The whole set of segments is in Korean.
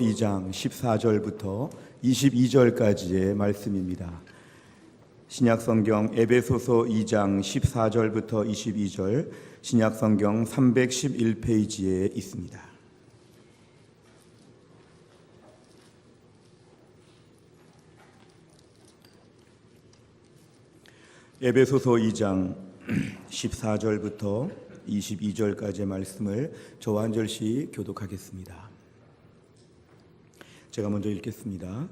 2장 14절부터 22절까지의 말씀입니다. 신약성경 에베소서 2장 14절부터 22절, 신약성경 311페이지에 있습니다. 에베소서 2장 14절부터 22절까지의 말씀을 저와 한 절씩 교독하겠습니다. 제가 먼저 읽겠습니다.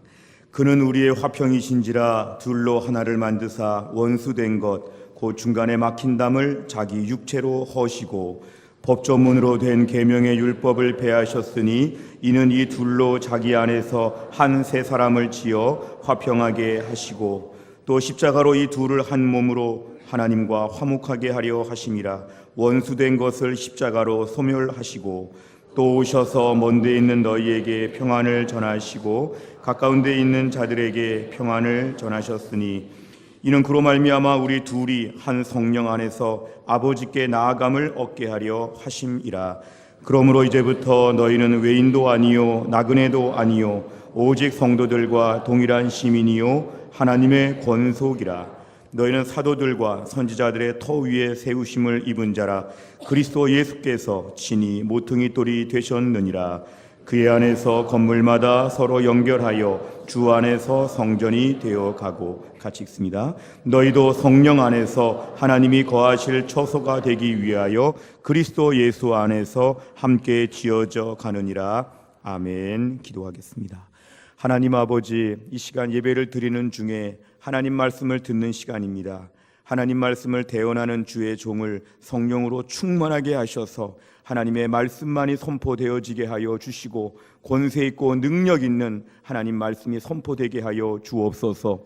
그는 우리의 화평이신지라 둘로 하나를 만드사 원수된 것 곧 중간에 막힌 담을 자기 육체로 허시고 법조문으로 된 계명의 율법을 폐하셨으니 이는 이 둘로 자기 안에서 한 새 사람을 지어 화평하게 하시고 또 십자가로 이 둘을 한 몸으로 하나님과 화목하게 하려 하심이라. 원수된 것을 십자가로 소멸하시고 또 오셔서 먼 데 있는 너희에게 평안을 전하시고 가까운 데 있는 자들에게 평안을 전하셨으니 이는 그로 말미암아 우리 둘이 한 성령 안에서 아버지께 나아감을 얻게 하려 하심이라. 그러므로 이제부터 너희는 외인도 아니요 나그네도 아니요 오직 성도들과 동일한 시민이요 하나님의 권속이라. 너희는 사도들과 선지자들의 터 위에 세우심을 입은 자라. 그리스도 예수께서 친히 모퉁이 돌이 되셨느니라. 그의 안에서 건물마다 서로 연결하여 주 안에서 성전이 되어 가고, 같이 읽습니다. 너희도 성령 안에서 하나님이 거하실 처소가 되기 위하여 그리스도 예수 안에서 함께 지어져 가느니라. 아멘. 기도하겠습니다. 하나님 아버지, 이 시간 예배를 드리는 중에 하나님 말씀을 듣는 시간입니다. 하나님 말씀을 대언하는 주의 종을 성령으로 충만하게 하셔서 하나님의 말씀만이 선포되어지게 하여 주시고 권세 있고 능력 있는 하나님 말씀이 선포되게 하여 주옵소서.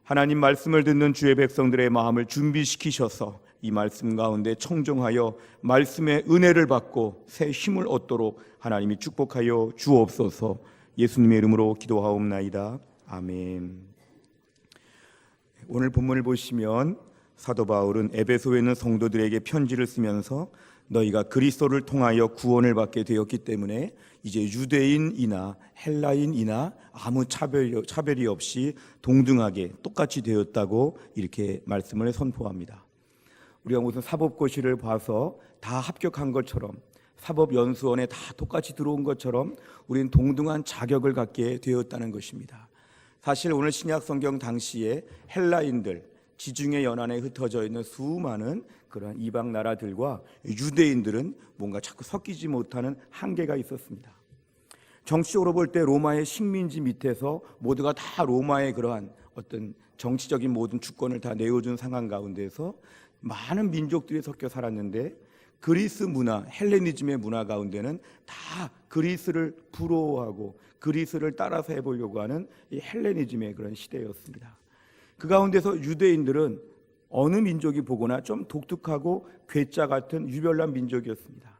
하나님 말씀을 듣는 주의 백성들의 마음을 준비시키셔서 이 말씀 가운데 청종하여 말씀의 은혜를 받고 새 힘을 얻도록 하나님이 축복하여 주옵소서. 예수님의 이름으로 기도하옵나이다. 아멘. 오늘 본문을 보시면 사도 바울은 에베소에 있는 성도들에게 편지를 쓰면서 너희가 그리스도를 통하여 구원을 받게 되었기 때문에 이제 유대인이나 헬라인이나 아무 차별이 없이 동등하게 똑같이 되었다고 이렇게 말씀을 선포합니다. 우리가 무슨 사법고시를 봐서 다 합격한 것처럼, 사법연수원에 다 똑같이 들어온 것처럼 우리는 동등한 자격을 갖게 되었다는 것입니다. 사실 오늘 신약성경 당시에 헬라인들, 지중해 연안에 흩어져 있는 수많은 그런 이방 나라들과 유대인들은 뭔가 자꾸 섞이지 못하는 한계가 있었습니다. 정치적으로 볼 때 로마의 식민지 밑에서 모두가 다 로마의 그러한 어떤 정치적인 모든 주권을 다 내어준 상황 가운데서 많은 민족들이 섞여 살았는데 그리스 문화, 헬레니즘의 문화 가운데는 다 그리스를 부러워하고 그리스를 따라서 해보려고 하는 이 헬레니즘의 그런 시대였습니다. 그 가운데서 유대인들은 어느 민족이 보거나 좀 독특하고 괴짜 같은 유별난 민족이었습니다.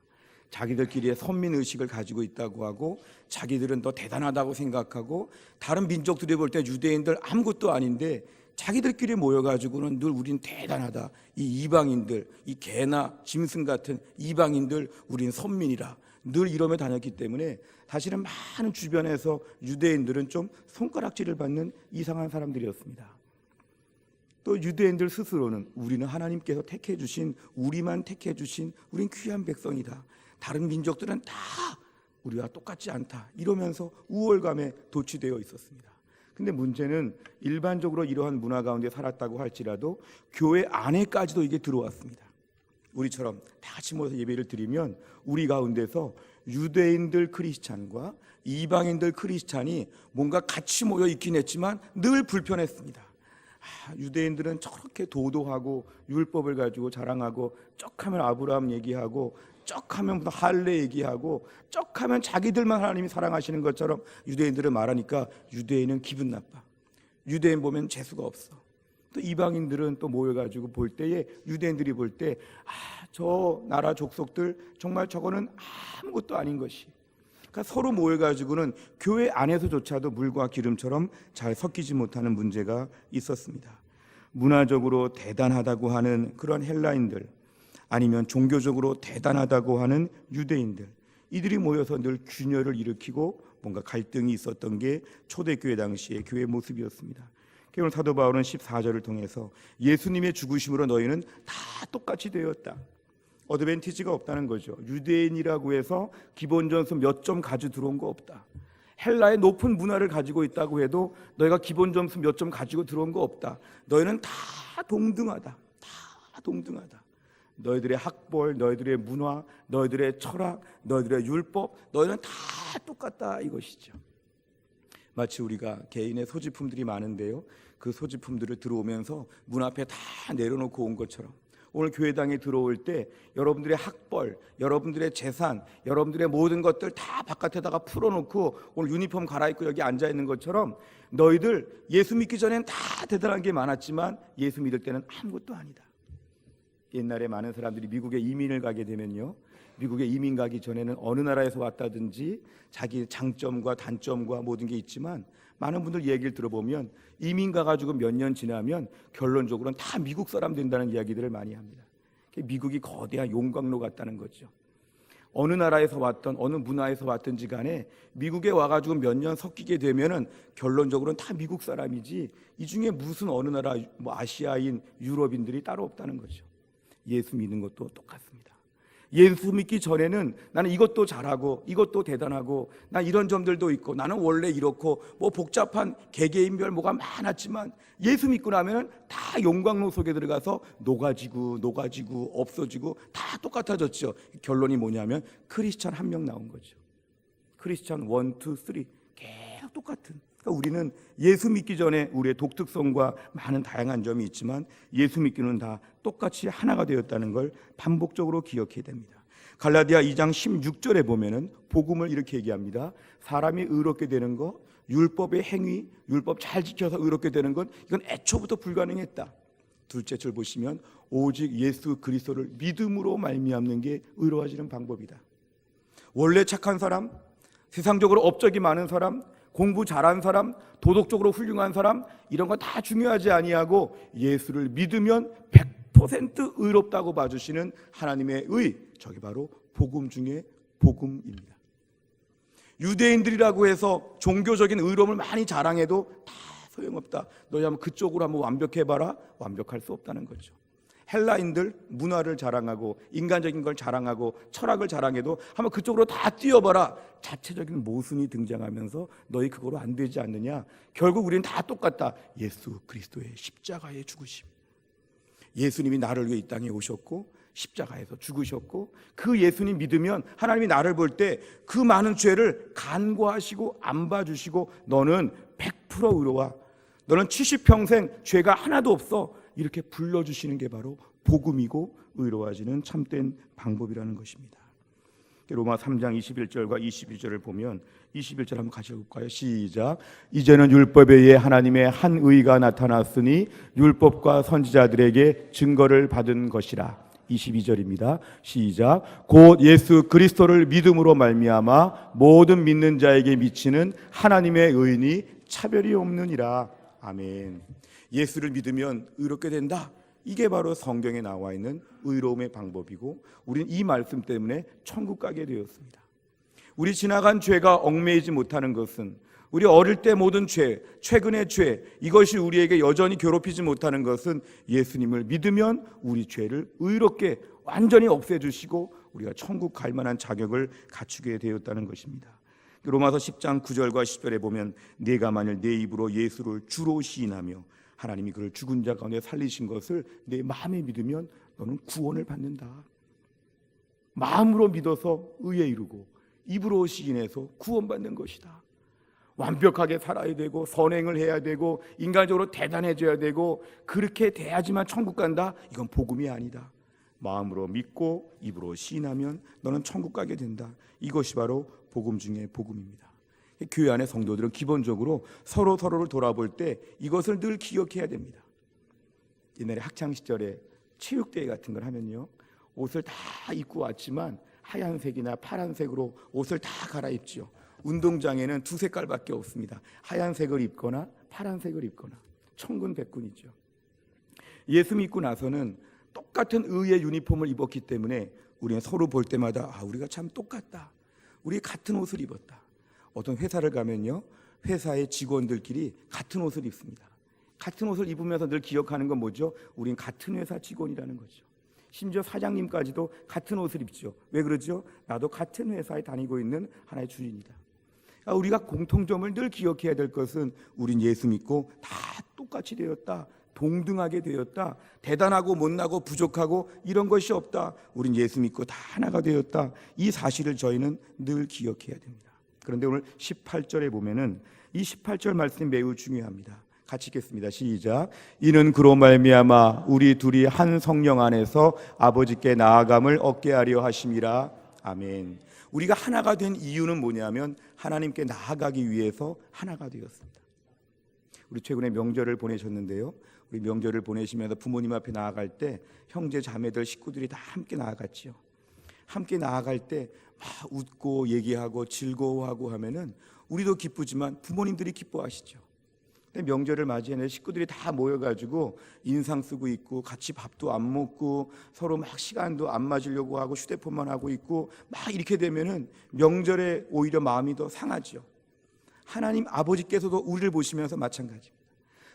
자기들끼리의 선민의식을 가지고 있다고 하고 자기들은 더 대단하다고 생각하고 다른 민족들이 볼 때 유대인들 아무것도 아닌데 자기들끼리 모여가지고는 늘 우린 대단하다. 이 이방인들, 이 개나 짐승 같은 이방인들 우린 선민이라 늘 이러며 다녔기 때문에 사실은 많은 주변에서 유대인들은 좀 손가락질을 받는 이상한 사람들이었습니다. 또 유대인들 스스로는 우리는 하나님께서 택해 주신, 우리만 택해 주신 우린 귀한 백성이다. 다른 민족들은 다 우리와 똑같지 않다. 이러면서 우월감에 도취되어 있었습니다. 근데 문제는 일반적으로 이러한 문화 가운데 살았다고 할지라도 교회 안에까지도 이게 들어왔습니다. 우리처럼 다 같이 모여서 예배를 드리면 우리 가운데서 유대인들 크리스찬과 이방인들 크리스찬이 뭔가 같이 모여 있긴 했지만 늘 불편했습니다. 유대인들은 저렇게 도도하고 율법을 가지고 자랑하고 쩍하면 아브라함 얘기하고 쩍하면 할례 얘기하고 쩍하면 자기들만 하나님이 사랑하시는 것처럼 유대인들은 말하니까 유대인은 기분 나빠. 유대인 보면 재수가 없어. 또 이방인들은 또 모여가지고 볼 때에 유대인들이 볼 때 저 나라 족속들 정말 저거는 아무것도 아닌 것이. 그러니까 서로 모여가지고는 교회 안에서조차도 물과 기름처럼 잘 섞이지 못하는 문제가 있었습니다. 문화적으로 대단하다고 하는 그런 헬라인들, 아니면 종교적으로 대단하다고 하는 유대인들, 이들이 모여서 늘 균열을 일으키고 뭔가 갈등이 있었던 게 초대교회 당시의 교회 모습이었습니다. 오늘 사도 바울은 14절을 통해서 예수님의 죽으심으로 너희는 다 똑같이 되었다. 어드밴티지가 없다는 거죠. 유대인이라고 해서 기본 점수 몇 점 가지고 들어온 거 없다. 헬라의 높은 문화를 가지고 있다고 해도 너희가 기본 점수 몇 점 가지고 들어온 거 없다. 너희는 다 동등하다. 다 동등하다. 너희들의 학벌, 너희들의 문화, 너희들의 철학, 너희들의 율법, 너희는 다 똑같다 이것이죠. 마치 우리가 개인의 소지품들이 많은데요, 그 소지품들을 들어오면서 문 앞에 다 내려놓고 온 것처럼 오늘 교회당에 들어올 때 여러분들의 학벌, 여러분들의 재산, 여러분들의 모든 것들 다 바깥에다가 풀어놓고 오늘 유니폼 갈아입고 여기 앉아있는 것처럼 너희들 예수 믿기 전엔 다 대단한 게 많았지만 예수 믿을 때는 아무것도 아니다. 옛날에 많은 사람들이 미국에 이민을 가게 되면요, 미국에 이민 가기 전에는 어느 나라에서 왔다든지 자기 장점과 단점과 모든 게 있지만 많은 분들 얘기를 들어보면 이민 가가지고 몇 년 지나면 결론적으로는 다 미국 사람 된다는 이야기들을 많이 합니다. 미국이 거대한 용광로 같다는 거죠. 어느 나라에서 왔던 어느 문화에서 왔든지 간에 미국에 와가지고 몇 년 섞이게 되면은 결론적으로는 다 미국 사람이지 이 중에 무슨 어느 나라 뭐 아시아인 유럽인들이 따로 없다는 거죠. 예수 믿는 것도 똑같습니다. 예수 믿기 전에는 나는 이것도 잘하고 이것도 대단하고 나 이런 점들도 있고 나는 원래 이렇고 뭐 복잡한 개개인별 뭐가 많았지만 예수 믿고 나면 다 용광로 속에 들어가서 녹아지고 없어지고 다 똑같아졌죠. 결론이 뭐냐면 크리스찬 한 명 나온 거죠. 크리스찬 1, 2, 3 계속 똑같은. 그러니까 우리는 예수 믿기 전에 우리의 독특성과 많은 다양한 점이 있지만 예수 믿기는 다 똑같이 하나가 되었다는 걸 반복적으로 기억해야 됩니다. 갈라디아 2장 16절에 보면은 복음을 이렇게 얘기합니다. 사람이 의롭게 되는 것, 율법의 행위, 율법 잘 지켜서 의롭게 되는 것, 이건 애초부터 불가능했다. 둘째 절 보시면 오직 예수 그리스도를 믿음으로 말미암는 게 의로워지는 방법이다. 원래 착한 사람, 세상적으로 업적이 많은 사람, 공부 잘한 사람, 도덕적으로 훌륭한 사람, 이런 거 다 중요하지 아니하고 예수를 믿으면 100% 의롭다고 봐주시는 하나님의 의, 저게 바로 복음 중에 복음입니다. 유대인들이라고 해서 종교적인 의로움을 많이 자랑해도 다 소용없다. 너희 한번 그쪽으로 한번 완벽해봐라. 완벽할 수 없다는 거죠. 헬라인들 문화를 자랑하고 인간적인 걸 자랑하고 철학을 자랑해도 한번 그쪽으로 다 뛰어봐라. 자체적인 모순이 등장하면서 너희 그거로 안 되지 않느냐. 결국 우리는 다 똑같다. 예수 그리스도의 십자가의 죽으심. 예수님이 나를 위해 이 땅에 오셨고 십자가에서 죽으셨고 그 예수님 믿으면 하나님이 나를 볼 때 그 많은 죄를 간과하시고 안 봐주시고 너는 100% 의로와 너는 70평생 죄가 하나도 없어 이렇게 불러주시는 게 바로 복음이고 의로워지는 참된 방법이라는 것입니다. 로마 3장 21절과 22절을 보면 21절 한번 같이 볼까요? 시작. 이제는 율법에 의해 하나님의 한 의가 나타났으니 율법과 선지자들에게 증거를 받은 것이라. 22절입니다. 시작. 곧 예수 그리스도를 믿음으로 말미암아 모든 믿는 자에게 미치는 하나님의 의인이 차별이 없느니라. 아멘. 예수를 믿으면 의롭게 된다. 이게 바로 성경에 나와 있는 의로움의 방법이고 우리는 이 말씀 때문에 천국 가게 되었습니다. 우리 지나간 죄가 얽매이지 못하는 것은 우리 어릴 때 모든 죄, 최근의 죄, 이것이 우리에게 여전히 괴롭히지 못하는 것은 예수님을 믿으면 우리 죄를 의롭게 완전히 없애주시고 우리가 천국 갈 만한 자격을 갖추게 되었다는 것입니다. 로마서 10장 9절과 10절에 보면 네가 만일 내 입으로 예수를 주로 시인하며 하나님이 그를 죽은 자 가운데 살리신 것을 내 마음에 믿으면 너는 구원을 받는다. 마음으로 믿어서 의에 이르고 입으로 시인해서 구원받는 것이다. 완벽하게 살아야 되고 선행을 해야 되고 인간적으로 대단해져야 되고 그렇게 돼야지만 천국 간다. 이건 복음이 아니다. 마음으로 믿고 입으로 시인하면 너는 천국 가게 된다. 이것이 바로 복음 중에 복음입니다. 교회 안의 성도들은 기본적으로 서로를 돌아볼 때 이것을 늘 기억해야 됩니다. 옛날에 학창시절에 체육대회 같은 걸 하면요, 옷을 다 입고 왔지만 하얀색이나 파란색으로 옷을 다 갈아입죠. 운동장에는 두 색깔밖에 없습니다. 하얀색을 입거나 파란색을 입거나 천군백군이죠. 예수 믿고 나서는 똑같은 의의 유니폼을 입었기 때문에 우리는 서로 볼 때마다 우리가 참 똑같다. 우리 같은 옷을 입었다. 어떤 회사를 가면요, 회사의 직원들끼리 같은 옷을 입습니다. 같은 옷을 입으면서 늘 기억하는 건 뭐죠? 우린 같은 회사 직원이라는 거죠. 심지어 사장님까지도 같은 옷을 입죠. 왜 그러죠? 나도 같은 회사에 다니고 있는 하나의 주인이다. 우리가 공통점을 늘 기억해야 될 것은 우린 예수 믿고 다 똑같이 되었다, 동등하게 되었다, 대단하고 못나고 부족하고 이런 것이 없다, 우린 예수 믿고 다 하나가 되었다, 이 사실을 저희는 늘 기억해야 됩니다. 그런데 오늘 18절에 보면은 이 18절 말씀이 매우 중요합니다. 같이 읽겠습니다. 시작. 이는 그로 말미암아 우리 둘이 한 성령 안에서 아버지께 나아감을 얻게 하려 하심이라. 아멘. 우리가 하나가 된 이유는 뭐냐면 하나님께 나아가기 위해서 하나가 되었습니다. 우리 최근에 명절을 보내셨는데요, 우리 명절을 보내시면서 부모님 앞에 나아갈 때 형제 자매들 식구들이 다 함께 나아갔지요. 함께 나아갈 때 막 웃고 얘기하고 즐거워하고 하면은 우리도 기쁘지만 부모님들이 기뻐하시죠. 명절을 맞이해 식구들이 다 모여가지고 인상 쓰고 있고 같이 밥도 안 먹고 서로 막 시간도 안 맞으려고 하고 휴대폰만 하고 있고 막 이렇게 되면은 명절에 오히려 마음이 더 상하죠. 하나님 아버지께서도 우리를 보시면서 마찬가지입니다.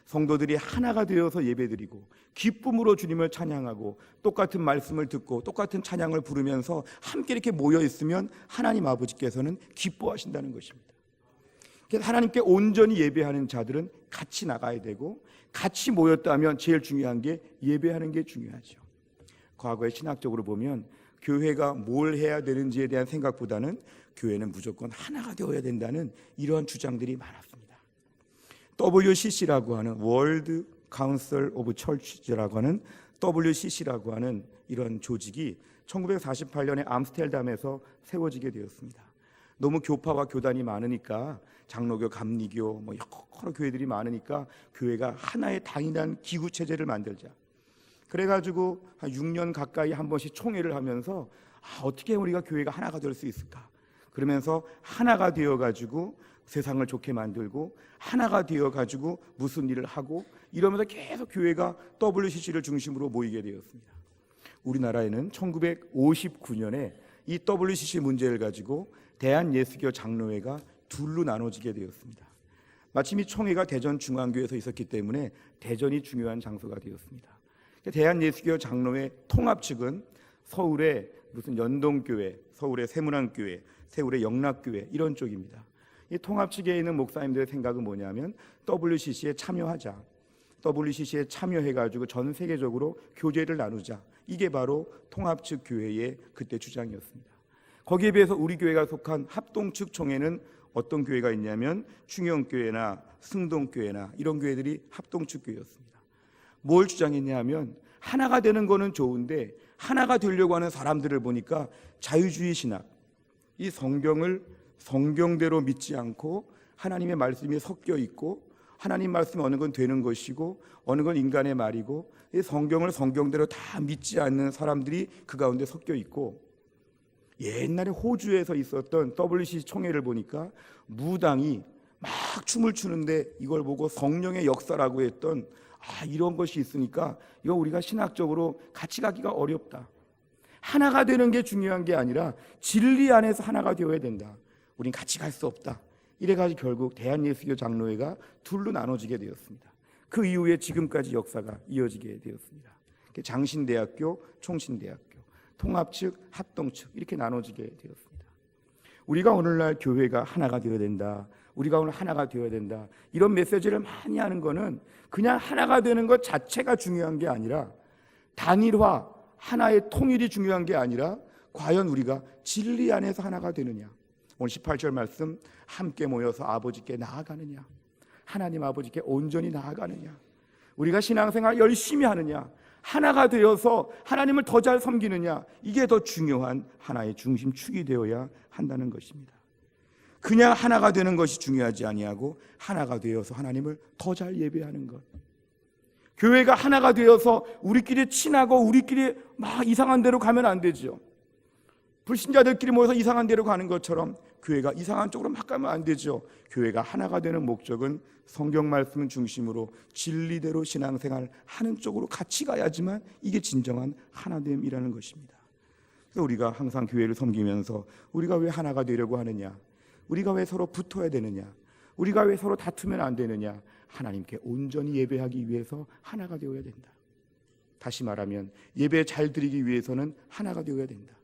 성도들이 하나가 되어서 예배드리고 기쁨으로 주님을 찬양하고 똑같은 말씀을 듣고 똑같은 찬양을 부르면서 함께 이렇게 모여 있으면 하나님 아버지께서는 기뻐하신다는 것입니다. 하나님께 온전히 예배하는 자들은 같이 나가야 되고 같이 모였다면 제일 중요한 게 예배하는 게 중요하죠. 과거에 신학적으로 보면 교회가 뭘 해야 되는지에 대한 생각보다는 교회는 무조건 하나가 되어야 된다는 이러한 주장들이 많았습니다. WCC라고 하는 World Council of Churches라고 하는 WCC라고 하는 이런 조직이 1948년에 암스테르담에서 세워지게 되었습니다. 너무 교파와 교단이 많으니까 장로교, 감리교, 뭐 여러 교회들이 많으니까 교회가 하나의 단일한 기구 체제를 만들자. 그래가지고 한 6년 가까이 한 번씩 총회를 하면서 어떻게 우리가 교회가 하나가 될 수 있을까? 그러면서 하나가 되어가지고 세상을 좋게 만들고 하나가 되어가지고 무슨 일을 하고 이러면서 계속 교회가 WCC를 중심으로 모이게 되었습니다. 우리나라에는 1959년에 이 WCC 문제를 가지고 대한예수교 장로회가 둘로 나눠지게 되었습니다. 마침 이 총회가 대전 중앙교회에서 있었기 때문에 대전이 중요한 장소가 되었습니다. 대한예수교 장로회 통합 측은 서울의 무슨 연동교회, 서울의 세문안교회, 서울의 영락교회 이런 쪽입니다. 이 통합 측에 있는 목사님들의 생각은 뭐냐면 WCC에 참여하자, WCC에 참여해가지고 전 세계적으로 교제를 나누자, 이게 바로 통합 측 교회의 그때 주장이었습니다. 거기에 비해서 우리 교회가 속한 합동 측 총회는 어떤 교회가 있냐면 충영교회나 승동교회나 이런 교회들이 합동 측 교회였습니다. 뭘 주장했냐 하면 하나가 되는 거는 좋은데 하나가 되려고 하는 사람들을 보니까 자유주의 신학, 이 성경을 성경대로 믿지 않고 하나님의 말씀이 섞여 있고 하나님 말씀이 어느 건 되는 것이고 어느 건 인간의 말이고 이 성경을 성경대로 다 믿지 않는 사람들이 그 가운데 섞여 있고, 옛날에 호주에서 있었던 WCC 총회를 보니까 무당이 막 춤을 추는데 이걸 보고 성령의 역사라고 했던 이런 것이 있으니까 이거 우리가 신학적으로 같이 가기가 어렵다. 하나가 되는 게 중요한 게 아니라 진리 안에서 하나가 되어야 된다. 우린 같이 갈 수 없다. 이래가지고 결국 대한예수교 장로회가 둘로 나눠지게 되었습니다. 그 이후에 지금까지 역사가 이어지게 되었습니다. 장신대학교, 총신대학교, 통합 측, 합동 측 이렇게 나눠지게 되었습니다. 우리가 오늘날 교회가 하나가 되어야 된다, 우리가 오늘 하나가 되어야 된다, 이런 메시지를 많이 하는 것은 그냥 하나가 되는 것 자체가 중요한 게 아니라 단일화, 하나의 통일이 중요한 게 아니라 과연 우리가 진리 안에서 하나가 되느냐. 오늘 18절 말씀, 함께 모여서 아버지께 나아가느냐, 하나님 아버지께 온전히 나아가느냐, 우리가 신앙생활 열심히 하느냐, 하나가 되어서 하나님을 더 잘 섬기느냐, 이게 더 중요한 하나의 중심축이 되어야 한다는 것입니다. 그냥 하나가 되는 것이 중요하지 아니하고 하나가 되어서 하나님을 더 잘 예배하는 것. 교회가 하나가 되어서 우리끼리 친하고 우리끼리 막 이상한 데로 가면 안 되죠. 불신자들끼리 모여서 이상한 데로 가는 것처럼 교회가 이상한 쪽으로 막 가면 안 되죠. 교회가 하나가 되는 목적은 성경 말씀 중심으로 진리대로 신앙생활 하는 쪽으로 같이 가야지만 이게 진정한 하나됨이라는 것입니다. 그래서 우리가 항상 교회를 섬기면서 우리가 왜 하나가 되려고 하느냐, 우리가 왜 서로 붙어야 되느냐? 우리가 왜 서로 다투면 안 되느냐? 하나님께 온전히 예배하기 위해서 하나가 되어야 된다. 다시 말하면 예배 잘 드리기 위해서는 하나가 되어야 된다.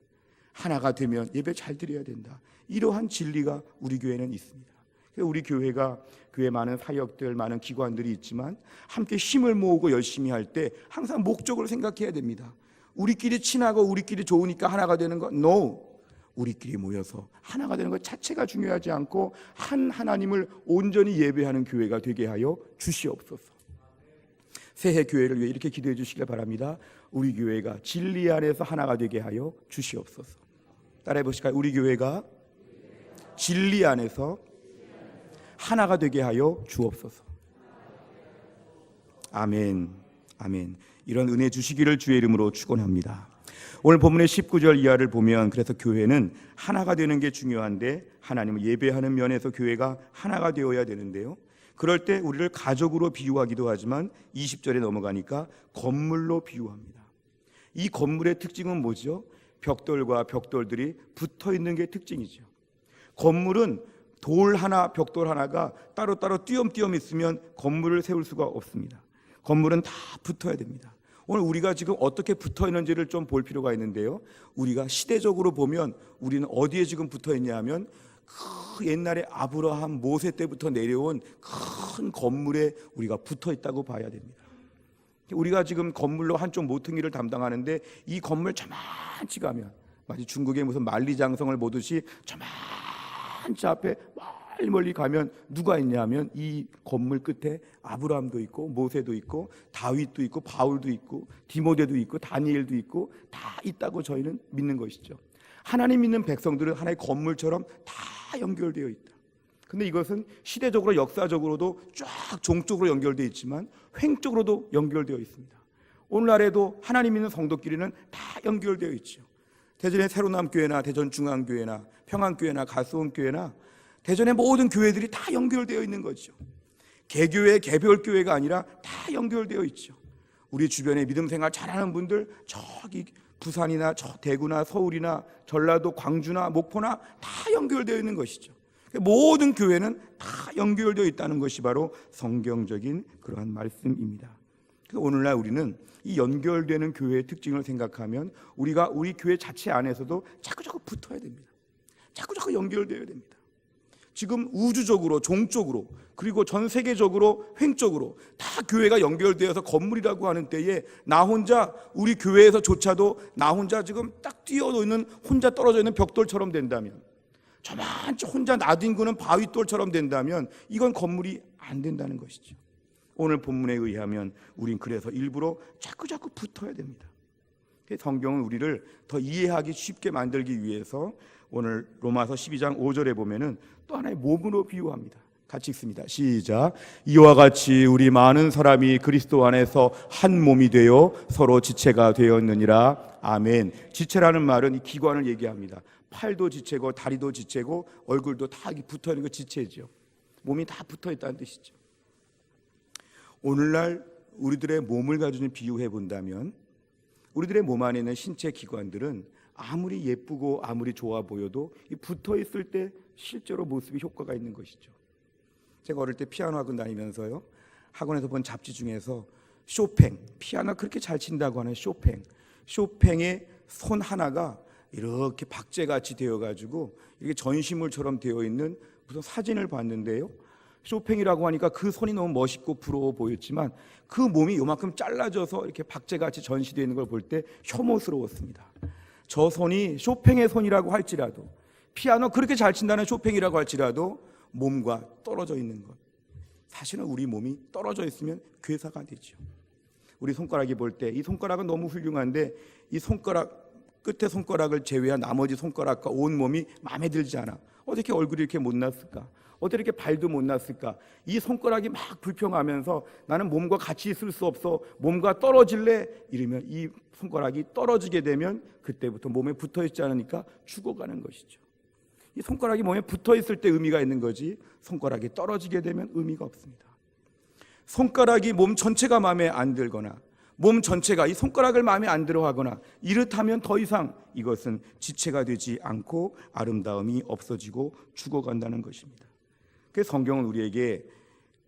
하나가 되면 예배 잘 드려야 된다. 이러한 진리가 우리 교회는 있습니다. 우리 교회가 교회 많은 사역들, 많은 기관들이 있지만 함께 힘을 모으고 열심히 할 때 항상 목적을 생각해야 됩니다. 우리끼리 친하고 우리끼리 좋으니까 하나가 되는 것? No. 우리끼리 모여서 하나가 되는 것 자체가 중요하지 않고 한 하나님을 온전히 예배하는 교회가 되게 하여 주시옵소서. 새해 교회를 위해 이렇게 기도해 주시길 바랍니다. 우리 교회가 진리 안에서 하나가 되게 하여 주시옵소서. 따라해 보실까요? 우리 교회가 진리 안에서 하나가 되게 하여 주옵소서. 아멘. 아멘. 이런 은혜 주시기를 주의 이름으로 축원합니다. 오늘 본문의 19절 이하를 보면 그래서 교회는 하나가 되는 게 중요한데 하나님을 예배하는 면에서 교회가 하나가 되어야 되는데요. 그럴 때 우리를 가족으로 비유하기도 하지만 20절에 넘어가니까 건물로 비유합니다. 이 건물의 특징은 뭐죠? 벽돌과 벽돌들이 붙어 있는 게 특징이죠. 건물은 돌 하나, 벽돌 하나가 따로따로 띄엄띄엄 있으면 건물을 세울 수가 없습니다. 건물은 다 붙어야 됩니다. 오늘 우리가 지금 어떻게 붙어 있는지를 좀 볼 필요가 있는데요. 우리가 시대적으로 보면 우리는 어디에 지금 붙어 있냐 하면 그 옛날에 아브라함, 모세 때부터 내려온 큰 건물에 우리가 붙어 있다고 봐야 됩니다. 우리가 지금 건물로 한쪽 모퉁이를 담당하는데 이 건물 저만치 가면 마치 중국의 무슨 만리장성을 보듯이 저만치 앞에 멀리 가면 누가 있냐면 이 건물 끝에 아브라함도 있고 모세도 있고 다윗도 있고 바울도 있고 디모데도 있고 다니엘도 있고 다 있다고 저희는 믿는 것이죠. 하나님 믿는 백성들은 하나의 건물처럼 다 연결되어 있다. 근데 이것은 시대적으로 역사적으로도 쫙 종적으로 연결되어 있지만 횡적으로도 연결되어 있습니다. 오늘날에도 하나님 믿는 성도끼리는 다 연결되어 있죠. 대전의 새로남교회나 대전중앙교회나 평안교회나 가수원교회나 대전의 모든 교회들이 다 연결되어 있는 거죠. 개교회, 개별교회가 아니라 다 연결되어 있죠. 우리 주변에 믿음 생활 잘하는 분들 저기 부산이나 저 대구나 서울이나 전라도 광주나 목포나 다 연결되어 있는 것이죠. 모든 교회는 다 연결되어 있다는 것이 바로 성경적인 그러한 말씀입니다. 오늘날 우리는 이 연결되는 교회의 특징을 생각하면 우리가 우리 교회 자체 안에서도 자꾸자꾸 붙어야 됩니다. 자꾸자꾸 연결되어야 됩니다. 지금 우주적으로, 종적으로, 그리고 전 세계적으로, 횡적으로 다 교회가 연결되어서 건물이라고 하는 때에 나 혼자 우리 교회에서조차도 나 혼자 지금 딱 뛰어있는 혼자 떨어져 있는 벽돌처럼 된다면, 저만치 혼자 나뒹구는 바위돌처럼 된다면 이건 건물이 안 된다는 것이죠. 오늘 본문에 의하면 우린 그래서 일부러 자꾸자꾸 붙어야 됩니다. 성경은 우리를 더 이해하기 쉽게 만들기 위해서 오늘 로마서 12장 5절에 보면은 또 하나의 몸으로 비유합니다. 같이 읽습니다. 시작. 이와 같이 우리 많은 사람이 그리스도 안에서 한 몸이 되어 서로 지체가 되었느니라. 아멘. 지체라는 말은 이 기관을 얘기합니다. 팔도 지체고 다리도 지체고 얼굴도 다 붙어 있는 거 지체죠. 몸이 다 붙어 있다는 뜻이죠. 오늘날 우리들의 몸을 가지고 비유해 본다면 우리들의 몸 안에 있는 신체 기관들은 아무리 예쁘고 아무리 좋아 보여도 붙어 있을 때 실제로 모습이 효과가 있는 것이죠. 제가 어릴 때 피아노 학원 다니면서요, 학원에서 본 잡지 중에서 쇼팽, 피아노 그렇게 잘 친다고 하는 쇼팽의 손 하나가 이렇게 박제같이 되어가지고 이렇게 전시물처럼 되어 있는 무슨 사진을 봤는데요. 쇼팽이라고 하니까 그 손이 너무 멋있고 부러워 보였지만 그 몸이 요만큼 잘라져서 이렇게 박제같이 전시되어 있는 걸 볼 때 혐오스러웠습니다. 저 손이 쇼팽의 손이라고 할지라도, 피아노 그렇게 잘 친다는 쇼팽이라고 할지라도 몸과 떨어져 있는 것, 사실은 우리 몸이 떨어져 있으면 괴사가 되죠. 우리 손가락이 볼 때 이 손가락은 너무 훌륭한데 이 손가락 끝에 손가락을 제외한 나머지 손가락과 온 몸이 마음에 들지 않아. 어떻게 얼굴이 이렇게 못났을까? 어떻게 이렇게 발도 못났을까? 이 손가락이 막 불평하면서 나는 몸과 같이 있을 수 없어, 몸과 떨어질래? 이러면 이 손가락이 떨어지게 되면 그때부터 몸에 붙어 있지 않으니까 죽어가는 것이죠. 이 손가락이 몸에 붙어 있을 때 의미가 있는 거지, 손가락이 떨어지게 되면 의미가 없습니다. 손가락이 몸 전체가 마음에 안 들거나 몸 전체가 이 손가락을 마음에 안 들어 하거나 이렇다면 더 이상 이것은 지체가 되지 않고 아름다움이 없어지고 죽어간다는 것입니다. 그래서 성경은 우리에게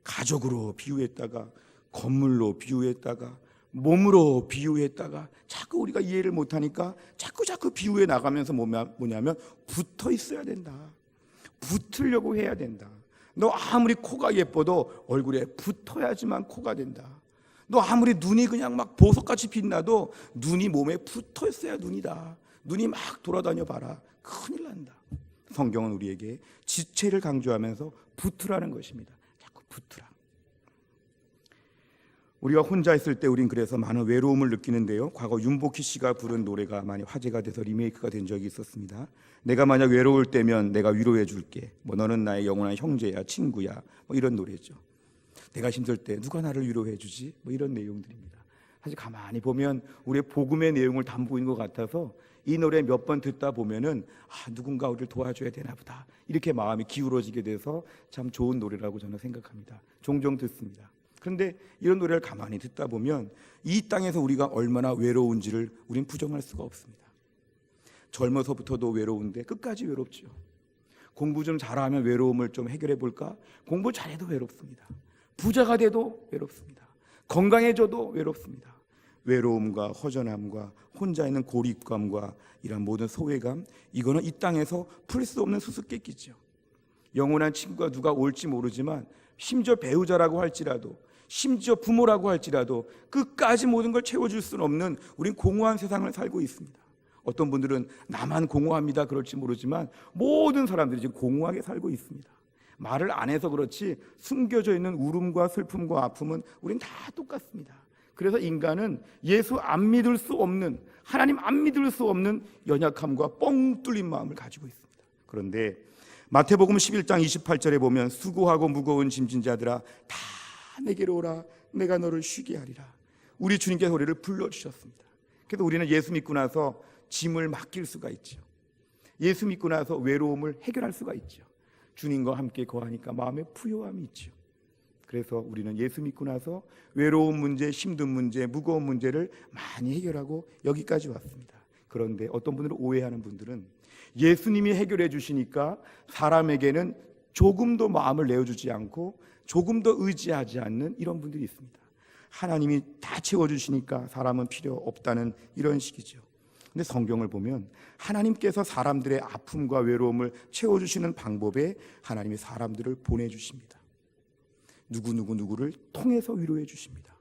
가족으로 비유했다가 건물로 비유했다가 몸으로 비유했다가 자꾸 우리가 이해를 못하니까 자꾸 비유해 나가면서 뭐냐면 붙어 있어야 된다. 붙으려고 해야 된다. 너 아무리 코가 예뻐도 얼굴에 붙어야지만 코가 된다. 너 아무리 눈이 그냥 막 보석같이 빛나도 눈이 몸에 붙어 있어야 눈이다. 눈이 막 돌아다녀 봐라. 큰일 난다. 성경은 우리에게 지체를 강조하면서 붙으라는 것입니다. 자꾸 붙으라. 우리가 혼자 있을 때 우린 그래서 많은 외로움을 느끼는데요. 과거 윤복희 씨가 부른 노래가 많이 화제가 돼서 리메이크가 된 적이 있었습니다. 내가 만약 외로울 때면 내가 위로해 줄게. 너는 나의 영원한 형제야, 친구야. 이런 노래죠. 내가 힘들 때 누가 나를 위로해 주지? 이런 내용들입니다. 사실 가만히 보면 우리의 복음의 내용을 담고 있는 것 같아서 이 노래 몇 번 듣다 보면은 누군가 우리를 도와줘야 되나 보다. 이렇게 마음이 기울어지게 돼서 참 좋은 노래라고 저는 생각합니다. 종종 듣습니다. 그런데 이런 노래를 가만히 듣다 보면 이 땅에서 우리가 얼마나 외로운지를 우린 부정할 수가 없습니다. 젊어서부터도 외로운데 끝까지 외롭죠. 공부 좀 잘하면 외로움을 좀 해결해 볼까? 공부 잘해도 외롭습니다. 부자가 돼도 외롭습니다. 건강해져도 외롭습니다. 외로움과 허전함과 혼자 있는 고립감과 이런 모든 소외감, 이거는 이 땅에서 풀 수 없는 수수께끼죠. 영원한 친구가 누가 올지 모르지만 심지어 배우자라고 할지라도 심지어 부모라고 할지라도 끝까지 모든 걸 채워줄 수는 없는 우린 공허한 세상을 살고 있습니다. 어떤 분들은 나만 공허합니다 그럴지 모르지만 모든 사람들이 지금 공허하게 살고 있습니다. 말을 안 해서 그렇지 숨겨져 있는 울음과 슬픔과 아픔은 우린 다 똑같습니다. 그래서 인간은 예수 안 믿을 수 없는, 하나님 안 믿을 수 없는 연약함과 뻥 뚫린 마음을 가지고 있습니다. 그런데 마태복음 11장 28절에 보면 수고하고 무거운 짐진 자들아 다 내게로 오라 내가 너를 쉬게 하리라. 우리 주님께서 우리를 불러주셨습니다. 그래서 우리는 예수 믿고 나서 짐을 맡길 수가 있죠. 예수 믿고 나서 외로움을 해결할 수가 있죠. 주님과 함께 거하니까 마음에 부요함이 있죠. 그래서 우리는 예수 믿고 나서 외로운 문제, 힘든 문제, 무거운 문제를 많이 해결하고 여기까지 왔습니다. 그런데 어떤 분들은 오해하는 분들은 예수님이 해결해 주시니까 사람에게는 조금도 마음을 내어주지 않고 조금 더 의지하지 않는 이런 분들이 있습니다. 하나님이 다 채워주시니까 사람은 필요 없다는 이런 식이죠. 근데 성경을 보면 하나님께서 사람들의 아픔과 외로움을 채워주시는 방법에 하나님이 사람들을 보내주십니다. 누구를 통해서 위로해 주십니다.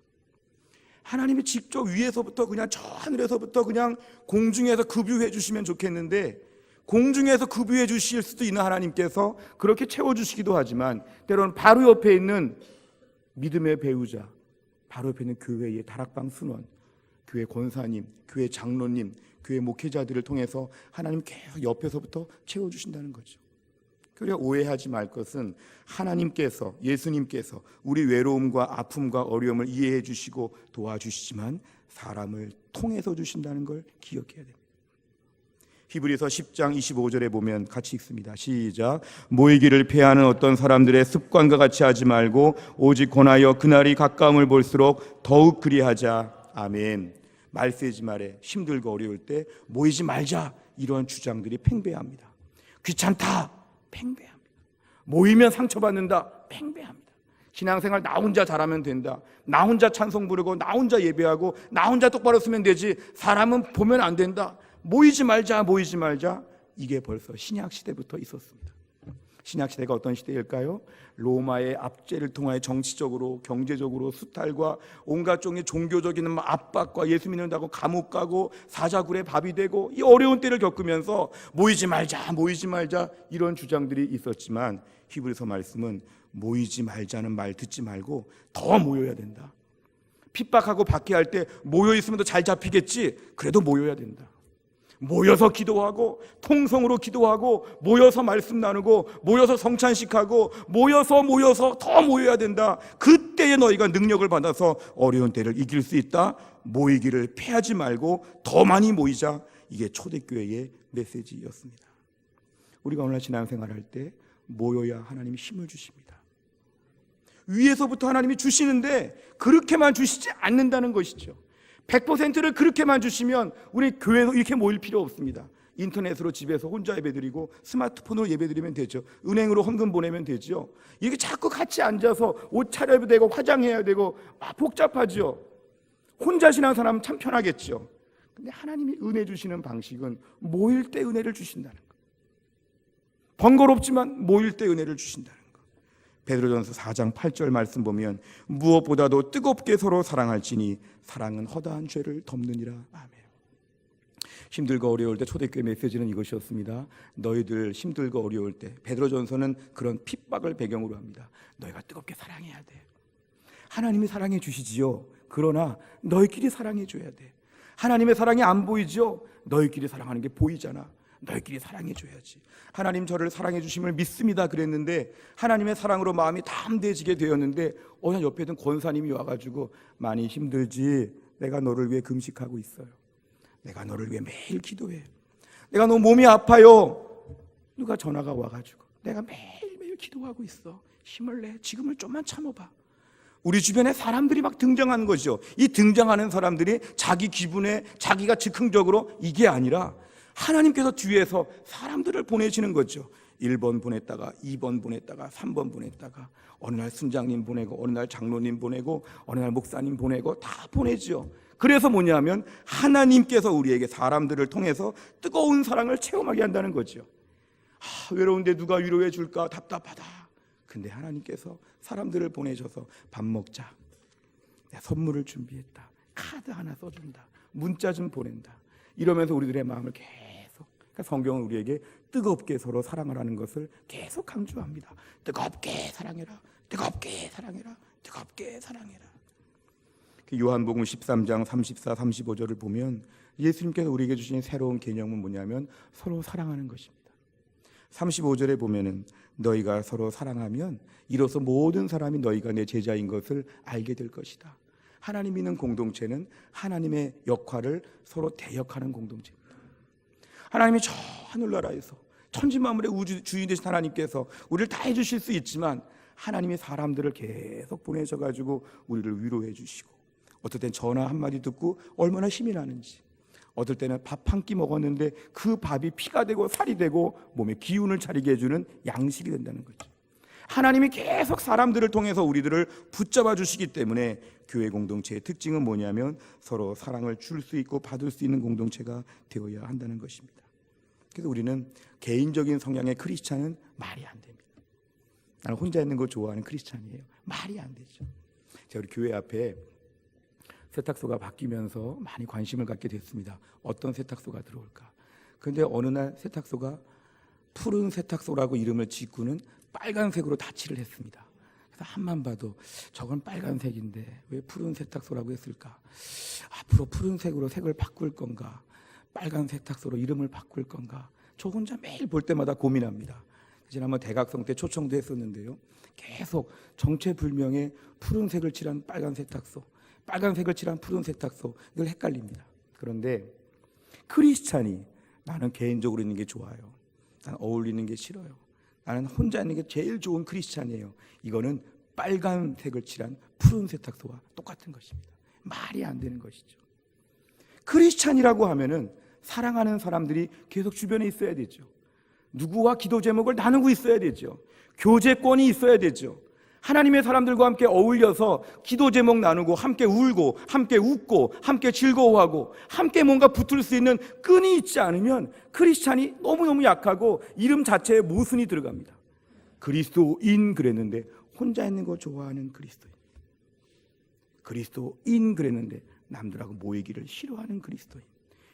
하나님이 직접 위에서부터 그냥 저 하늘에서부터 그냥 공중에서 급유해 주시면 좋겠는데 공중에서 급유해 주실 수도 있는 하나님께서 그렇게 채워주시기도 하지만 때로는 바로 옆에 있는 믿음의 배우자, 바로 옆에 있는 교회의 다락방 순원, 교회 권사님, 교회 장로님, 교회 목회자들을 통해서 하나님 계속 옆에서부터 채워주신다는 거죠. 그래 오해하지 말 것은 하나님께서, 예수님께서 우리 외로움과 아픔과 어려움을 이해해 주시고 도와주시지만 사람을 통해서 주신다는 걸 기억해야 됩니다. 히브리서 10장 25절에 보면 같이 읽습니다. 시작. 모이기를 패하는 어떤 사람들의 습관과 같이 하지 말고 오직 권하여 그날이 가까움을 볼수록 더욱 그리하자. 아멘. 말세지 말에 힘들고 어려울 때 모이지 말자, 이러한 주장들이 팽배합니다. 귀찮다, 팽배합니다. 모이면 상처받는다, 팽배합니다. 신앙생활 나 혼자 잘하면 된다, 나 혼자 찬송 부르고 나 혼자 예배하고 나 혼자 똑바로 쓰면 되지 사람은 보면 안 된다, 모이지 말자, 모이지 말자. 이게 벌써 신약 시대부터 있었습니다. 신약 시대가 어떤 시대일까요? 로마의 압제를 통하여 정치적으로, 경제적으로 수탈과 온갖 종의 종교적인 압박과 예수 믿는다고 감옥 가고 사자굴에 밥이 되고 이 어려운 때를 겪으면서 모이지 말자, 모이지 말자 이런 주장들이 있었지만 히브리서 말씀은 모이지 말자는 말 듣지 말고 더 모여야 된다. 핍박하고 박해할 때 모여 있으면 더 잘 잡히겠지, 그래도 모여야 된다. 모여서 기도하고 통성으로 기도하고 모여서 말씀 나누고 모여서 성찬식하고 모여서 더 모여야 된다. 그때에 너희가 능력을 받아서 어려운 때를 이길 수 있다. 모이기를 패하지 말고 더 많이 모이자. 이게 초대교회의 메시지였습니다. 우리가 오늘 신앙생활할 때 모여야 하나님이 힘을 주십니다. 위에서부터 하나님이 주시는데 그렇게만 주시지 않는다는 것이죠. 100%를 그렇게만 주시면 우리 교회도 이렇게 모일 필요 없습니다. 인터넷으로 집에서 혼자 예배드리고 스마트폰으로 예배드리면 되죠. 은행으로 헌금 보내면 되죠. 이게 자꾸 같이 앉아서 옷 차려야 되고 화장해야 되고 복잡하죠. 혼자 신앙사람은 참 편하겠죠. 근데 하나님이 은혜 주시는 방식은 모일 때 은혜를 주신다는 거. 번거롭지만 모일 때 은혜를 주신다는 거. 베드로전서 4장 8절 말씀 보면 무엇보다도 뜨겁게 서로 사랑할지니 사랑은 허다한 죄를 덮느니라. 아멘. 힘들고 어려울 때 초대교회 메시지는 이것이었습니다. 너희들 힘들고 어려울 때, 베드로전서는 그런 핍박을 배경으로 합니다. 너희가 뜨겁게 사랑해야 돼. 하나님이 사랑해 주시지요. 그러나 너희끼리 사랑해 줘야 돼. 하나님의 사랑이 안 보이죠? 너희끼리 사랑하는 게 보이잖아. 너희끼리 사랑해 줘야지. 하나님 저를 사랑해 주심을 믿습니다 그랬는데 하나님의 사랑으로 마음이 담대해지게 되었는데 어느 옆에 있던 권사님이 와가지고 많이 힘들지? 내가 너를 위해 금식하고 있어요. 내가 너를 위해 매일 기도해. 내가 너무 몸이 아파요. 누가 전화가 와가지고 내가 매일매일 기도하고 있어. 힘을 내. 지금을 좀만 참아봐. 우리 주변에 사람들이 막 등장하는 거죠. 이 등장하는 사람들이 자기 기분에 자기가 즉흥적으로 이게 아니라 하나님께서 뒤에서 사람들을 보내시는 거죠. 1번 보냈다가 2번 보냈다가 3번 보냈다가 어느 날 순장님 보내고 어느 날 장로님 보내고 어느 날 목사님 보내고 다 보내죠. 그래서 뭐냐면 하나님께서 우리에게 사람들을 통해서 뜨거운 사랑을 체험하게 한다는 거죠. 외로운데 누가 위로해 줄까 답답하다. 근데 하나님께서 사람들을 보내셔서 밥 먹자. 내가 선물을 준비했다. 카드 하나 써준다. 문자 좀 보낸다. 이러면서 우리들의 마음을 계속, 그러니까 성경은 우리에게 뜨겁게 서로 사랑을 하는 것을 계속 강조합니다. 뜨겁게 사랑해라. 뜨겁게 사랑해라. 뜨겁게 사랑해라. 요한복음 13장 34, 35절을 보면 예수님께서 우리에게 주신 새로운 개념은 뭐냐면 서로 사랑하는 것입니다. 35절에 보면은 너희가 서로 사랑하면 이로써 모든 사람이 너희가 내 제자인 것을 알게 될 것이다. 하나님 믿는 공동체는 하나님의 역할을 서로 대역하는 공동체입니다. 하나님이 저 하늘나라에서 천지만물의 우주 주인 되신 하나님께서 우리를 다 해주실 수 있지만 하나님이 사람들을 계속 보내셔가지고 우리를 위로해 주시고 어떨 땐 전화 한마디 듣고 얼마나 힘이 나는지, 어떨 때는 밥 한 끼 먹었는데 그 밥이 피가 되고 살이 되고 몸에 기운을 차리게 해주는 양식이 된다는 거죠. 하나님이 계속 사람들을 통해서 우리들을 붙잡아 주시기 때문에 교회 공동체의 특징은 뭐냐면 서로 사랑을 줄 수 있고 받을 수 있는 공동체가 되어야 한다는 것입니다. 그래서 우리는 개인적인 성향의 크리스찬은 말이 안 됩니다. 나는 혼자 있는 거 좋아하는 크리스찬이에요. 말이 안 되죠. 제가 우리 교회 앞에 세탁소가 바뀌면서 많이 관심을 갖게 됐습니다. 어떤 세탁소가 들어올까? 그런데 어느 날 세탁소가 푸른 세탁소라고 이름을 짓고는 빨간색으로 다칠을 했습니다. 그래서 한만 봐도 저건 빨간색인데 왜 푸른 세탁소라고 했을까? 앞으로 푸른색으로 색을 바꿀 건가? 빨간 세탁소로 이름을 바꿀 건가? 저 혼자 매일 볼 때마다 고민합니다. 지난번 대각성 때 초청도 했었는데요. 계속 정체불명의 푸른색을 칠한 빨간 세탁소, 빨간색을 칠한 푸른 세탁소, 늘 헷갈립니다. 그런데 크리스찬이 나는 개인적으로 있는 게 좋아요. 나는 어울리는 게 싫어요. 나는 혼자 있는 게 제일 좋은 크리스찬이에요. 이거는 빨간색을 칠한 푸른 세탁소와 똑같은 것입니다. 말이 안 되는 것이죠. 크리스찬이라고 하면은 사랑하는 사람들이 계속 주변에 있어야 되죠. 누구와 기도 제목을 나누고 있어야 되죠. 교제권이 있어야 되죠. 하나님의 사람들과 함께 어울려서 기도 제목 나누고 함께 울고 함께 웃고 함께 즐거워하고 함께 뭔가 붙을 수 있는 끈이 있지 않으면 크리스찬이 너무너무 약하고 이름 자체에 모순이 들어갑니다. 그리스도인 그랬는데 혼자 있는 거 좋아하는 그리스도인, 그리스도인 그랬는데 남들하고 모이기를 싫어하는 그리스도인,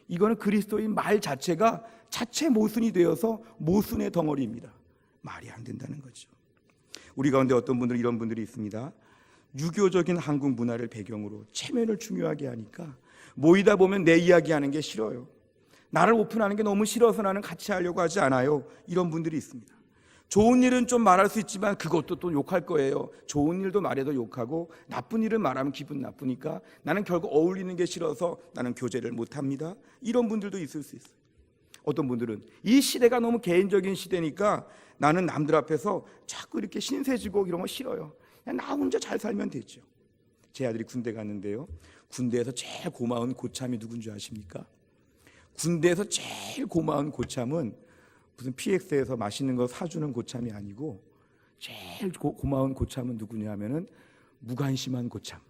이거는 그리스도인 말 자체가 자체 모순이 되어서 모순의 덩어리입니다. 말이 안 된다는 거죠. 우리 가운데 어떤 분들은 이런 분들이 있습니다. 유교적인 한국 문화를 배경으로 체면을 중요하게 하니까 모이다 보면 내 이야기하는 게 싫어요. 나를 오픈하는 게 너무 싫어서 나는 같이 하려고 하지 않아요. 이런 분들이 있습니다. 좋은 일은 좀 말할 수 있지만 그것도 또 욕할 거예요. 좋은 일도 말해도 욕하고 나쁜 일은 말하면 기분 나쁘니까 나는 결국 어울리는 게 싫어서 나는 교제를 못합니다. 이런 분들도 있을 수 있어요. 어떤 분들은 이 시대가 너무 개인적인 시대니까 나는 남들 앞에서 자꾸 이렇게 신세지고 이런 거 싫어요. 그냥 나 혼자 잘 살면 되죠. 제 아들이 군대 갔는데요. 군대에서 제일 고마운 고참이 누군지 아십니까? 군대에서 제일 고마운 고참은 무슨 PX에서 맛있는 거 사주는 고참이 아니고 제일 고마운 고참은 누구냐 하면은 무관심한 고참.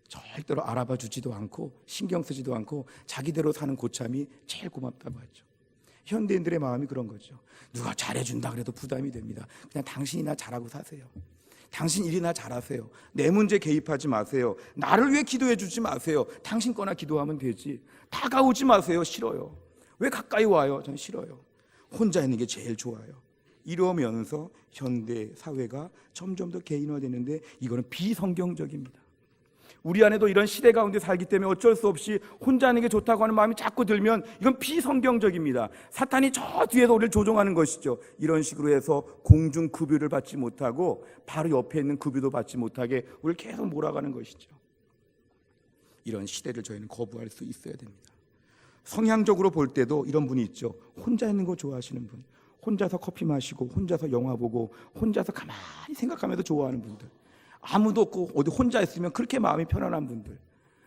절대로 알아봐 주지도 않고 신경 쓰지도 않고 자기대로 사는 고참이 제일 고맙다고 하죠. 현대인들의 마음이 그런 거죠. 누가 잘해준다 그래도 부담이 됩니다. 그냥 당신이나 잘하고 사세요. 당신 일이나 잘하세요. 내 문제 개입하지 마세요. 나를 위해 기도해 주지 마세요. 당신 거나 기도하면 되지. 다가오지 마세요. 싫어요. 왜 가까이 와요? 전 싫어요. 혼자 있는 게 제일 좋아요. 이러면서 현대 사회가 점점 더 개인화되는데 이거는 비성경적입니다. 우리 안에도 이런 시대 가운데 살기 때문에 어쩔 수 없이 혼자 하는 게 좋다고 하는 마음이 자꾸 들면 이건 비성경적입니다. 사탄이 저 뒤에서 우리를 조종하는 것이죠. 이런 식으로 해서 공중 급유를 받지 못하고 바로 옆에 있는 급유도 받지 못하게 우리를 계속 몰아가는 것이죠. 이런 시대를 저희는 거부할 수 있어야 됩니다. 성향적으로 볼 때도 이런 분이 있죠. 혼자 있는 거 좋아하시는 분, 혼자서 커피 마시고 혼자서 영화 보고 혼자서 가만히 생각하면서 좋아하는 분들, 아무도 없고 어디 혼자 있으면 그렇게 마음이 편안한 분들,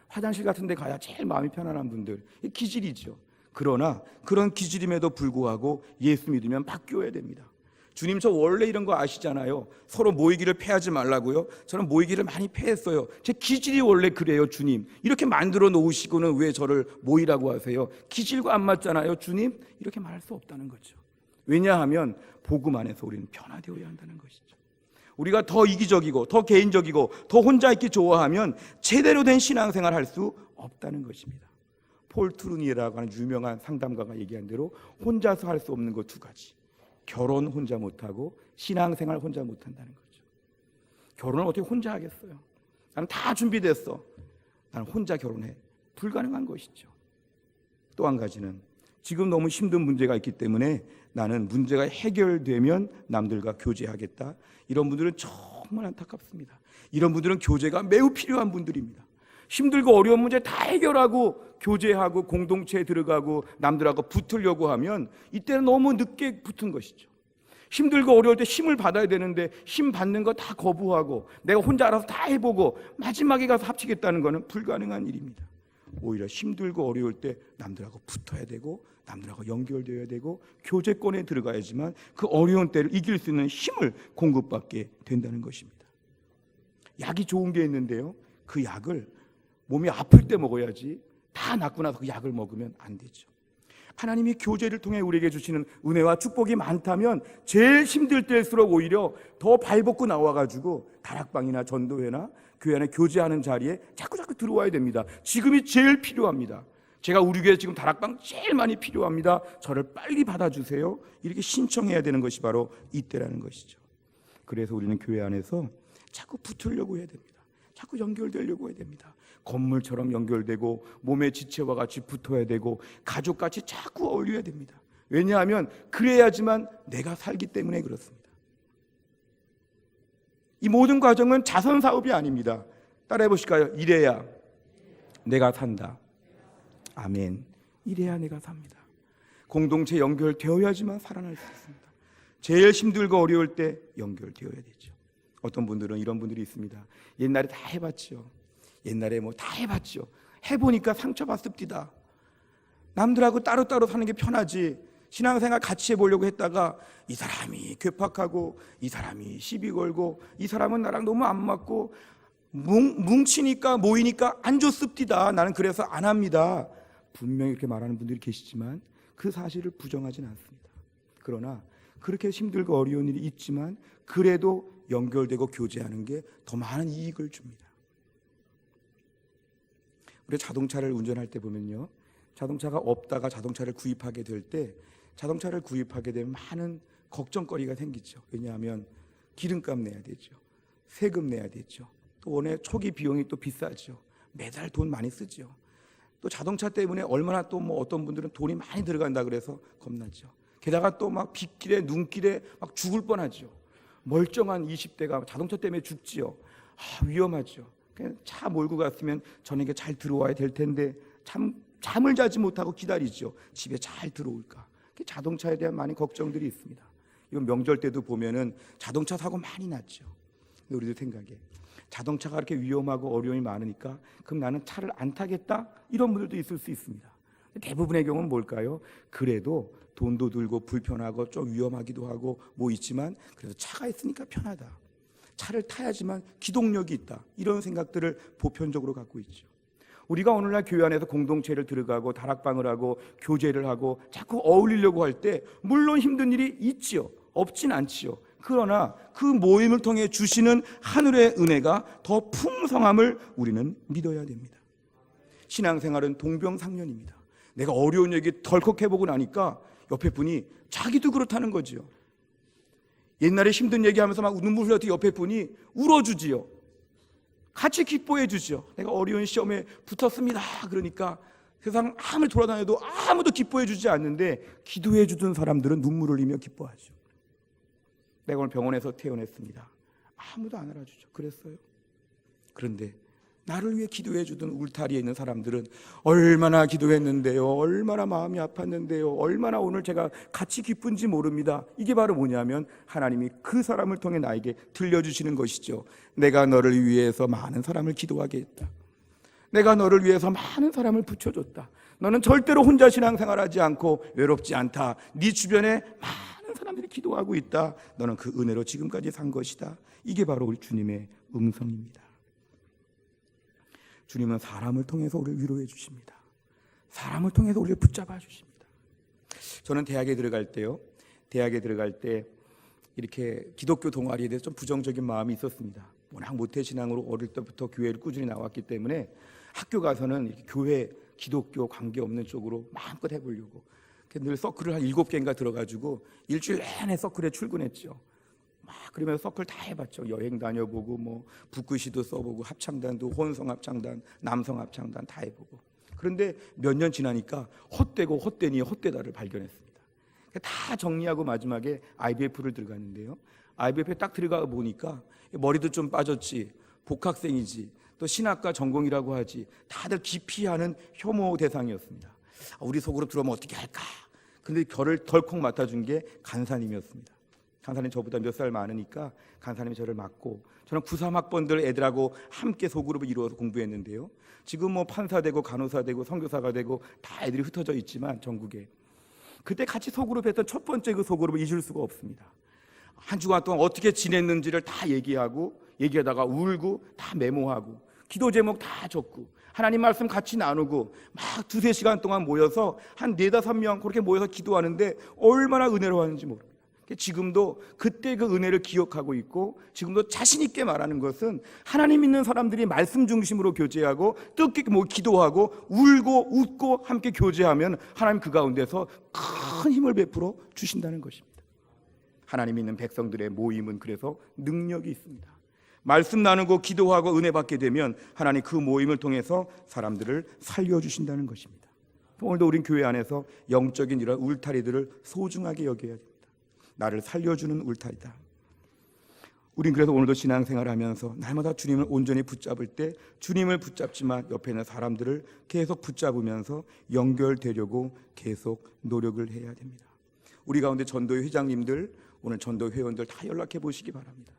화장실 같은 데 가야 제일 마음이 편안한 분들, 기질이죠. 그러나 그런 기질임에도 불구하고 예수 믿으면 바뀌어야 됩니다. 주님 저 원래 이런 거 아시잖아요. 서로 모이기를 패하지 말라고요. 저는 모이기를 많이 패했어요. 제 기질이 원래 그래요. 주님 이렇게 만들어 놓으시고는 왜 저를 모이라고 하세요? 기질과 안 맞잖아요. 주님 이렇게 말할 수 없다는 거죠. 왜냐하면 복음 안에서 우리는 변화되어야 한다는 것이죠. 우리가 더 이기적이고 더 개인적이고 더 혼자 있기 좋아하면 제대로 된 신앙생활 할 수 없다는 것입니다. 폴 트루니에라고 하는 유명한 상담가가 얘기한 대로 혼자서 할 수 없는 것 두 가지. 결혼 혼자 못하고 신앙생활 혼자 못한다는 거죠. 결혼을 어떻게 혼자 하겠어요? 나는 다 준비됐어. 나는 혼자 결혼해. 불가능한 것이죠. 또 한 가지는 지금 너무 힘든 문제가 있기 때문에 나는 문제가 해결되면 남들과 교제하겠다. 이런 분들은 정말 안타깝습니다. 이런 분들은 교제가 매우 필요한 분들입니다. 힘들고 어려운 문제 다 해결하고 교제하고 공동체에 들어가고 남들하고 붙으려고 하면 이때는 너무 늦게 붙은 것이죠. 힘들고 어려울 때 힘을 받아야 되는데 힘 받는 거 다 거부하고 내가 혼자 알아서 다 해보고 마지막에 가서 합치겠다는 것은 불가능한 일입니다. 오히려 힘들고 어려울 때 남들하고 붙어야 되고 남들하고 연결되어야 되고 교제권에 들어가야지만 그 어려운 때를 이길 수 있는 힘을 공급받게 된다는 것입니다. 약이 좋은 게 있는데요, 그 약을 몸이 아플 때 먹어야지 다 낫고 나서 그 약을 먹으면 안 되죠. 하나님이 교제를 통해 우리에게 주시는 은혜와 축복이 많다면 제일 힘들 때일수록 오히려 더 발벗고 나와가지고 다락방이나 전도회나 교회 안에 교제하는 자리에 자꾸 들어와야 됩니다. 지금이 제일 필요합니다. 제가 우리 교회 지금 다락방 제일 많이 필요합니다. 저를 빨리 받아주세요. 이렇게 신청해야 되는 것이 바로 이때라는 것이죠. 그래서 우리는 교회 안에서 자꾸 붙으려고 해야 됩니다. 자꾸 연결되려고 해야 됩니다. 건물처럼 연결되고 몸의 지체와 같이 붙어야 되고 가족같이 자꾸 어울려야 됩니다. 왜냐하면 그래야지만 내가 살기 때문에 그렇습니다. 이 모든 과정은 자선 사업이 아닙니다. 따라해 보실까요? 이래야 내가 산다. 아멘. 이래야 내가 삽니다. 공동체 연결되어야지만 살아날 수 있습니다. 제일 힘들고 어려울 때 연결되어야 되죠. 어떤 분들은 이런 분들이 있습니다. 옛날에 다 해봤죠. 옛날에 뭐 다 해봤죠. 해보니까 상처받습니다. 남들하고 따로따로 사는 게 편하지 신앙생활 같이 해보려고 했다가 이 사람이 괴팍하고 이 사람이 시비 걸고 이 사람은 나랑 너무 안 맞고 뭉치니까 모이니까 안 좋습니다. 나는 그래서 안 합니다. 분명히 이렇게 말하는 분들이 계시지만 그 사실을 부정하진 않습니다. 그러나 그렇게 힘들고 어려운 일이 있지만 그래도 연결되고 교제하는 게 더 많은 이익을 줍니다. 우리 자동차를 운전할 때 보면요, 자동차가 없다가 자동차를 구입하게 될 때 자동차를 구입하게 되면 많은 걱정거리가 생기죠. 왜냐하면 기름값 내야 되죠. 세금 내야 되죠. 또 원래 초기 비용이 또 비싸죠. 매달 돈 많이 쓰죠. 또 자동차 때문에 얼마나 또 뭐 어떤 분들은 돈이 많이 들어간다 그래서 겁나죠. 게다가 또 막 빗길에 눈길에 막 죽을 뻔하죠. 멀쩡한 20대가 자동차 때문에 죽지요. 위험하죠. 그냥 차 몰고 갔으면 저녁에 잘 들어와야 될 텐데 잠을 자지 못하고 기다리죠. 집에 잘 들어올까. 자동차에 대한 많은 걱정들이 있습니다. 이건 명절 때도 보면은 자동차 사고 많이 났죠. 우리들 생각에 자동차가 그렇게 위험하고 어려움이 많으니까 그럼 나는 차를 안 타겠다, 이런 분들도 있을 수 있습니다. 대부분의 경우는 뭘까요? 그래도 돈도 들고 불편하고 좀 위험하기도 하고 뭐 있지만 그래도 차가 있으니까 편하다, 차를 타야지만 기동력이 있다, 이런 생각들을 보편적으로 갖고 있죠. 우리가 오늘날 교회 안에서 공동체를 들어가고 다락방을 하고 교제를 하고 자꾸 어울리려고 할 때 물론 힘든 일이 있지요. 없진 않지요. 그러나 그 모임을 통해 주시는 하늘의 은혜가 더 풍성함을 우리는 믿어야 됩니다. 신앙생활은 동병상련입니다. 내가 어려운 얘기 덜컥 해보고 나니까 옆에 분이 자기도 그렇다는 거지요. 옛날에 힘든 얘기하면서 막 눈물 흘렸더니 옆에 분이 울어주지요. 같이 기뻐해 주죠. 내가 어려운 시험에 붙었습니다. 그러니까 세상 아무리 돌아다녀도 아무도 기뻐해 주지 않는데 기도해 주던 사람들은 눈물을 흘리며 기뻐하죠. 내가 오늘 병원에서 퇴원했습니다. 아무도 안 알아주죠. 그랬어요. 그런데 나를 위해 기도해 주던 울타리에 있는 사람들은 얼마나 기도했는데요, 얼마나 마음이 아팠는데요, 얼마나 오늘 제가 같이 기쁜지 모릅니다. 이게 바로 뭐냐면 하나님이 그 사람을 통해 나에게 들려주시는 것이죠. 내가 너를 위해서 많은 사람을 기도하게 했다. 내가 너를 위해서 많은 사람을 붙여줬다. 너는 절대로 혼자 신앙생활하지 않고 외롭지 않다. 네 주변에 많은 사람들이 기도하고 있다. 너는 그 은혜로 지금까지 산 것이다. 이게 바로 우리 주님의 음성입니다. 주님은 사람을 통해서 우리를 위로해 주십니다. 사람을 통해서 우리를 붙잡아 주십니다. 저는 대학에 들어갈 때 이렇게 기독교 동아리에 대해서 좀 부정적인 마음이 있었습니다. 워낙 모태신앙으로 어릴 때부터 교회를 꾸준히 나왔기 때문에 학교 가서는 이렇게 교회, 기독교 관계없는 쪽으로 마음껏 해보려고 늘 서클을 한 7개인가 들어가지고 일주일 내내 서클에 출근했죠. 막 그러면서 서클 다 해봤죠. 여행 다녀보고 뭐 붓글씨도 써보고 합창단도 혼성 합창단, 남성 합창단 다 해보고. 그런데 몇 년 지나니까 헛되고 헛되니 헛되다를 발견했습니다. 다 정리하고 마지막에 IBF를 들어갔는데요. IBF에 딱 들어가 보니까 머리도 좀 빠졌지, 복학생이지, 또 신학과 전공이라고 하지, 다들 기피하는 혐오 대상이었습니다. 우리 속으로 들어오면 어떻게 할까? 근데 저를 덜컥 맡아준 게 간사님이었습니다. 간사님 저보다 몇 살 많으니까 간사님이 저를 맡고, 저는 93학번들 애들하고 함께 소그룹을 이루어서 공부했는데요. 지금 뭐 판사 되고 간호사 되고 선교사가 되고 다 애들이 흩어져 있지만 전국에 그때 같이 소그룹 했던 첫 번째 그 소그룹을 잊을 수가 없습니다. 한 주간 동안 어떻게 지냈는지를 다 얘기하다가 울고 다 메모하고 기도 제목 다 적고 하나님 말씀 같이 나누고 막 2-3시간 동안 모여서 한 4-5명 그렇게 모여서 기도하는데 얼마나 은혜로웠는지 모릅니다. 지금도 그때 그 은혜를 기억하고 있고 지금도 자신 있게 말하는 것은 하나님 믿는 사람들이 말씀 중심으로 교제하고 뜻깊게 기도하고 울고 웃고 함께 교제하면 하나님 그 가운데서 큰 힘을 베풀어 주신다는 것입니다. 하나님 믿는 백성들의 모임은 그래서 능력이 있습니다. 말씀 나누고 기도하고 은혜 받게 되면 하나님 그 모임을 통해서 사람들을 살려주신다는 것입니다. 오늘도 우린 교회 안에서 영적인 이런 울타리들을 소중하게 여겨야 됩니다. 나를 살려주는 울타리다. 우린 그래서 오늘도 신앙생활을 하면서 날마다 주님을 온전히 붙잡을 때 주님을 붙잡지만 옆에 있는 사람들을 계속 붙잡으면서 연결되려고 계속 노력을 해야 됩니다. 우리 가운데 전도회 회장님들, 오늘 전도회 회원들 다 연락해 보시기 바랍니다.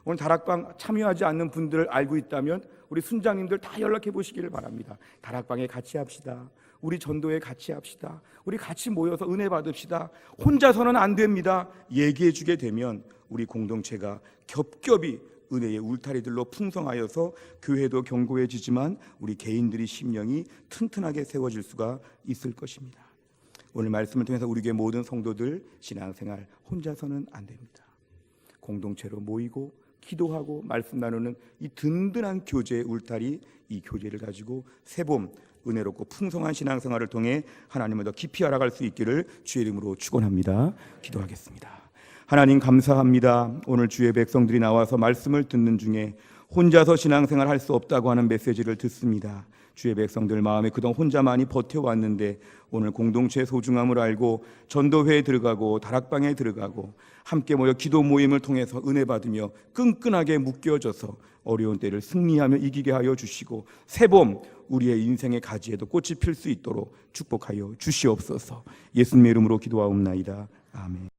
오늘 다락방 참여하지 않는 분들을 알고 있다면 우리 순장님들 다 연락해 보시기를 바랍니다. 다락방에 같이 합시다. 우리 전도회 같이 합시다. 우리 같이 모여서 은혜 받읍시다. 혼자서는 안 됩니다. 얘기해 주게 되면 우리 공동체가 겹겹이 은혜의 울타리들로 풍성하여서 교회도 견고해지지만 우리 개인들의 심령이 튼튼하게 세워질 수가 있을 것입니다. 오늘 말씀을 통해서 우리 교회 모든 성도들 신앙생활 혼자서는 안 됩니다. 공동체로 모이고 기도하고 말씀 나누는 이 든든한 교제의 울타리, 이 교제를 가지고 새봄 은혜롭고 풍성한 신앙생활을 통해 하나님을 더 깊이 알아갈 수 있기를 주의 이름으로 축원합니다. 기도하겠습니다. 하나님 감사합니다. 오늘 주의 백성들이 나와서 말씀을 듣는 중에 혼자서 신앙생활 할 수 없다고 하는 메시지를 듣습니다. 주의 백성들 마음에 그동안 혼자 많이 버텨왔는데 오늘 공동체의 소중함을 알고 전도회에 들어가고 다락방에 들어가고 함께 모여 기도 모임을 통해서 은혜 받으며 끈끈하게 묶여져서 어려운 때를 승리하며 이기게 하여 주시고 새봄 우리의 인생의 가지에도 꽃이 필 수 있도록 축복하여 주시옵소서. 예수님의 이름으로 기도하옵나이다. 아멘.